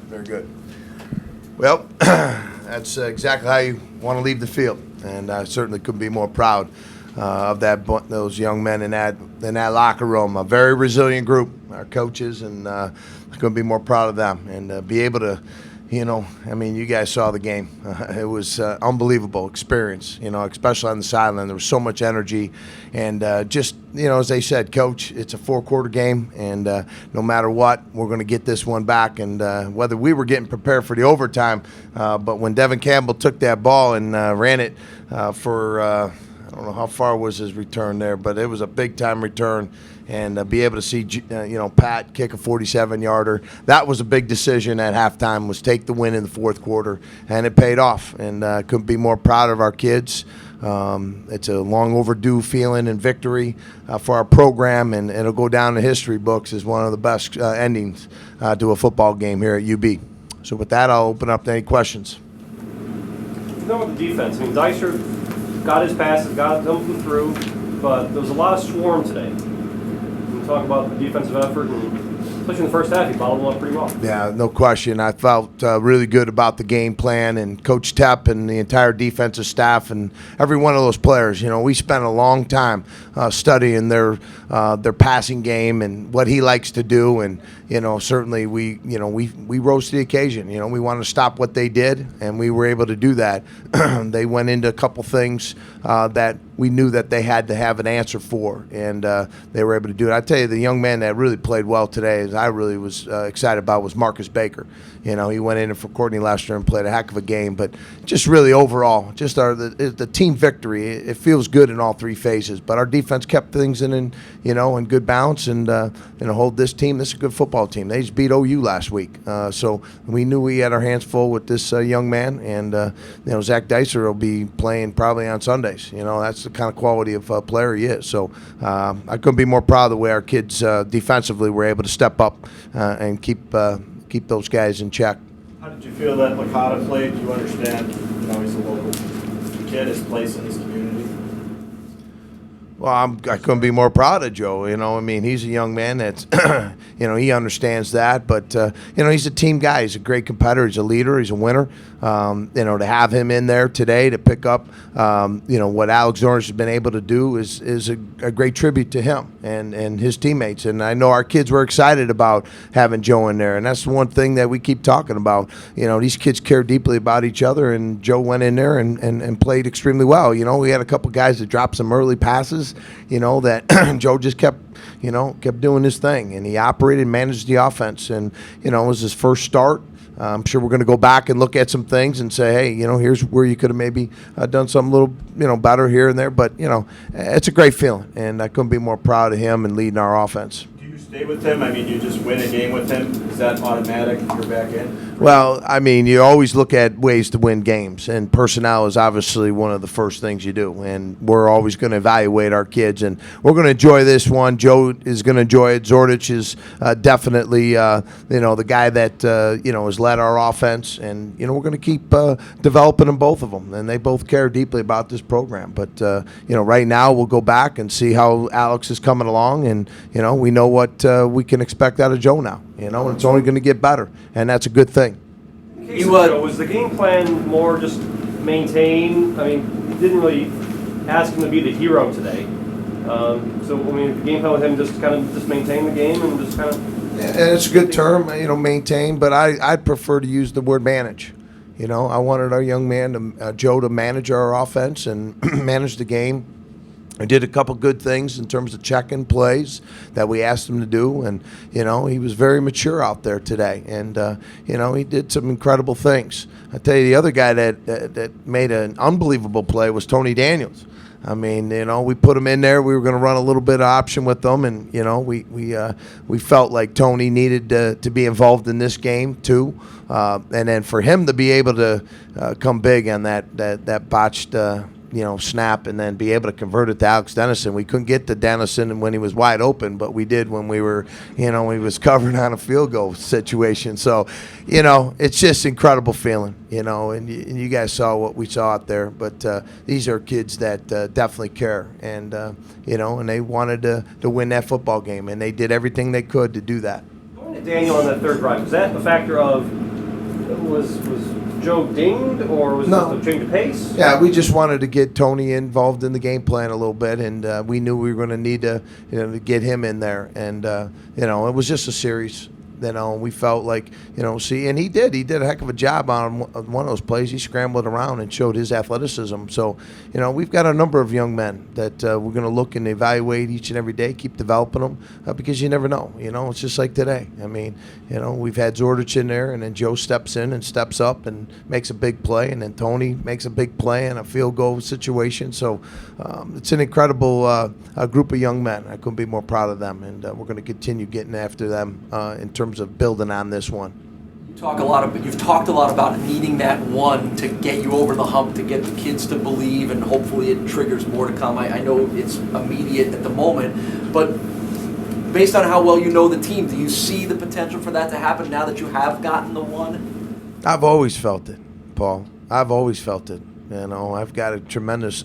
Very good. Well, that's exactly how you want to leave the field, and I certainly couldn't be more proud of those young men in that locker room. A very resilient group, our coaches, and I couldn't be more proud of them. And be able to, you guys saw the game. It was unbelievable experience, especially on the sideline. There was so much energy. And as they said, Coach, it's a 4-quarter game. And no matter what, we're going to get this one back. And whether we were getting prepared for the overtime, but when Devin Campbell took that ball and ran it for I don't know how far was his return there, but it was a big-time return. And be able to see, Pat kick a 47-yarder. That was a big decision at halftime, was take the win in the fourth quarter, and it paid off. And couldn't be more proud of our kids. It's a long overdue feeling and victory for our program, and it'll go down in history books as one of the best endings to a football game here at UB. So with that, I'll open up to any questions. With the defense, Dicer got his passes, got them through, but there was a lot of swarm today. Talk about the defensive effort, and especially in the first half, he followed them up pretty well. Yeah, no question. I felt really good about the game plan, and Coach Tepp and the entire defensive staff and every one of those players. We spent a long time studying their passing game and what he likes to do, and certainly we rose to the occasion. We wanted to stop what they did, and we were able to do that. They went into a couple things that we knew that they had to have an answer for, and they were able to do it. I tell you, the young man that really played well today, as I really was excited about, was Marcus Baker. He went in for Courtney last year and played a heck of a game, but just really overall, just the team victory, it feels good in all three phases. But our defense kept things in good balance, and hold this team. This is a good football team. They just beat OU last week, so we knew we had our hands full with this young man, and Zach Dicer will be playing probably on Sundays. That's the kind of quality of player he is. So I couldn't be more proud of the way our kids defensively were able to step up and keep those guys in check. How did you feel that Licata played? Do you understand, he's a local kid, his place in this community? Well, I couldn't be more proud of Joe. He's a young man that's, he understands that. But, he's a team guy. He's a great competitor. He's a leader. He's a winner. To have him in there today to pick up, what Alex Zornish has been able to do is a great tribute to him and his teammates. And I know our kids were excited about having Joe in there. And that's the one thing that we keep talking about. These kids care deeply about each other. And Joe went in there and played extremely well. We had a couple guys that dropped some early passes, that Joe just kept doing his thing. And he operated and managed the offense. And, it was his first start. I'm sure we're going to go back and look at some things and say, hey, here's where you could have maybe done something a little, better here and there. But, it's a great feeling, and I couldn't be more proud of him and leading our offense. Do you stay with him? You just win a game with him. Is that automatic if you're back in? Well, you always look at ways to win games, and personnel is obviously one of the first things you do. And we're always going to evaluate our kids, and we're going to enjoy this one. Joe is going to enjoy it. Zordich is definitely, the guy that, has led our offense, and, we're going to keep developing them, both of them. And they both care deeply about this program. But, right now we'll go back and see how Alex is coming along, and, we know what we can expect out of Joe now. And it's only going to get better, and that's a good thing. Was the game plan more just maintain? You didn't really ask him to be the hero today. The game plan with him just kind of just maintain the game and just kind of. Yeah, and it's a good term, maintain. But I'd prefer to use the word manage. I wanted our young man, Joe, to manage our offense and manage the game. I did a couple good things in terms of checking plays that we asked him to do, and he was very mature out there today, and he did some incredible things. I tell you, the other guy that made an unbelievable play was Tony Daniels. We put him in there. We were going to run a little bit of option with them, and we felt like Tony needed to be involved in this game too, and then for him to be able to come big on that botched. Snap, and then be able to convert it to Alex Dennison. We couldn't get to Dennison when he was wide open, but we did when we were, he was covered on a field goal situation. So, it's just incredible feeling, and you guys saw what we saw out there. But these are kids that definitely care, and, and they wanted to win that football game, and they did everything they could to do that. Going to Daniel on that third drive, was that a factor of Was Joe dinged, or was No. it just a change of pace? Yeah, we just wanted to get Tony involved in the game plan a little bit, and we knew we were going to need to, to get him in there. And it was just a series. We felt like, and he did a heck of a job on one of those plays. He scrambled around and showed his athleticism. So, we've got a number of young men that we're going to look and evaluate each and every day, keep developing them, because you never know. It's just like today. I mean, we've had Zordich in there, and then Joe steps in and steps up and makes a big play, and then Tony makes a big play in a field goal situation. So it's an incredible group of young men. I couldn't be more proud of them, and we're going to continue getting after them in terms of building on this one. You've talked a lot about needing that one to get you over the hump, to get the kids to believe, and hopefully it triggers more to come. I know it's immediate at the moment, but based on how well you know the team, do you see the potential for that to happen now that you have gotten the one? I've always felt it, Paul. I've always felt it. I've got a tremendous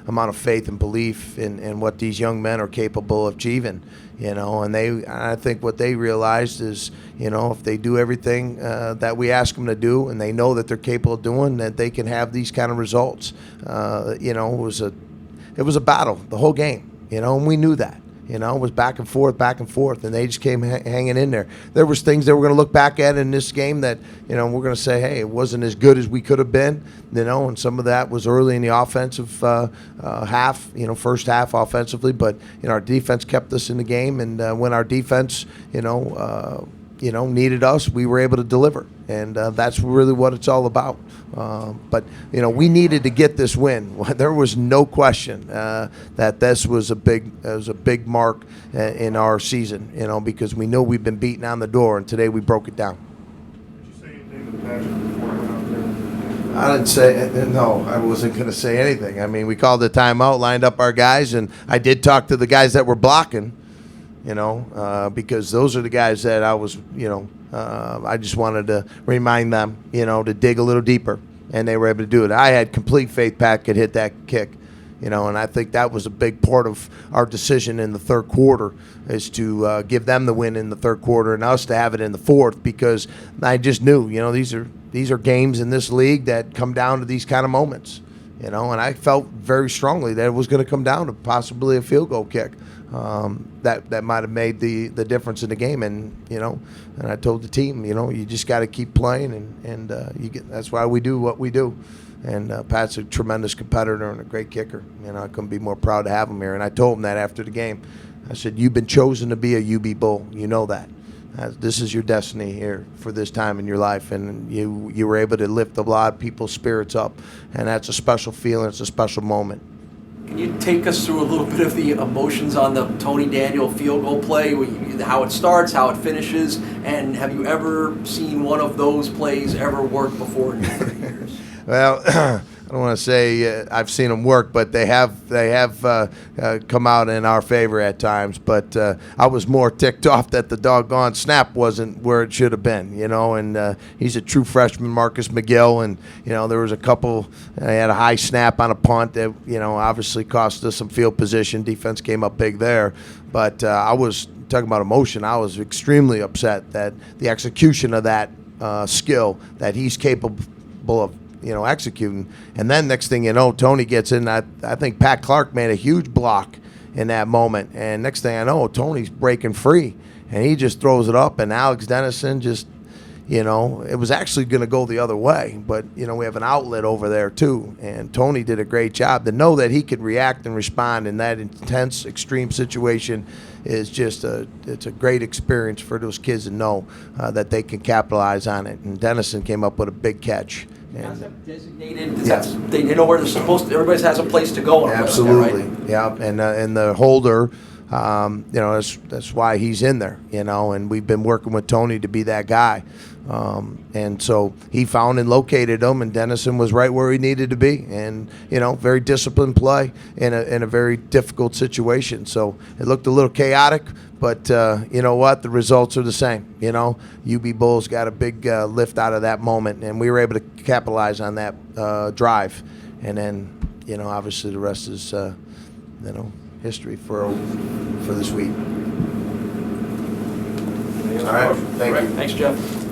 amount of faith and belief in what these young men are capable of achieving. And I think what they realized is, if they do everything that we ask them to do, and they know that they're capable of doing, that they can have these kind of results. It was a battle the whole game. And we knew that. It was back and forth, and they just came hanging in there. There was things that we're going to look back at in this game that, we're going to say, hey, it wasn't as good as we could have been, and some of that was early in the offensive half, first half offensively, but, our defense kept us in the game, and when our defense, needed us, we were able to deliver, and that's really what it's all about. But we needed to get this win. There was no question that this was a big mark in our season. Because we know we've been beaten on the door, and today we broke it down. Did you say anything to Patrick before I went out there? I didn't say no. I wasn't going to say anything. I mean, we called the timeout, lined up our guys, and I did talk to the guys that were blocking. Because those are the guys that I was, I just wanted to remind them, to dig a little deeper, and they were able to do it. I had complete faith Pat could hit that kick, and I think that was a big part of our decision in the third quarter is to give them the win in the third quarter and us to have it in the fourth, because I just knew, these are games in this league that come down to these kind of moments, and I felt very strongly that it was going to come down to possibly a field goal kick. That might have made the difference in the game, and and I told the team, you just got to keep playing, and that's why we do what we do. And Pat's a tremendous competitor and a great kicker. I couldn't be more proud to have him here. And I told him that after the game. I said, "You've been chosen to be a UB Bull. You know that. This is your destiny here for this time in your life, and you were able to lift a lot of people's spirits up, and that's a special feeling. It's a special moment." Can you take us through a little bit of the emotions on the Tony Daniel field goal play, how it starts, how it finishes, and have you ever seen one of those plays ever work before in your 30 years? Well, I don't want to say I've seen them work, but they have come out in our favor at times. But I was more ticked off that the doggone snap wasn't where it should have been, And he's a true freshman, Marcus McGill, and there was a couple. I had a high snap on a punt that obviously cost us some field position. Defense came up big there, but I was talking about emotion. I was extremely upset that the execution of that skill that he's capable of. Executing. And then next thing you know, Tony gets in. I think Pat Clark made a huge block in that moment. And next thing I know, Tony's breaking free. And he just throws it up. And Alex Dennison just, it was actually going to go the other way. But, we have an outlet over there, too. And Tony did a great job. To know that he could react and respond in that intense, extreme situation is just it's a great experience for those kids to know that they can capitalize on it. And Dennison came up with a big catch. Concept designated. They know where they're supposed to. Everybody has a place to go. Absolutely, right? Yeah. And the holder, that's why he's in there. And we've been working with Tony to be that guy. And so he found and located him, and Dennison was right where he needed to be. And very disciplined play in a very difficult situation. So it looked a little chaotic. But you know what? The results are the same. UB Bulls got a big lift out of that moment, and we were able to capitalize on that drive. And then, obviously the rest is, history for this week. Any All other right. questions? Thank you. Thanks, Jeff.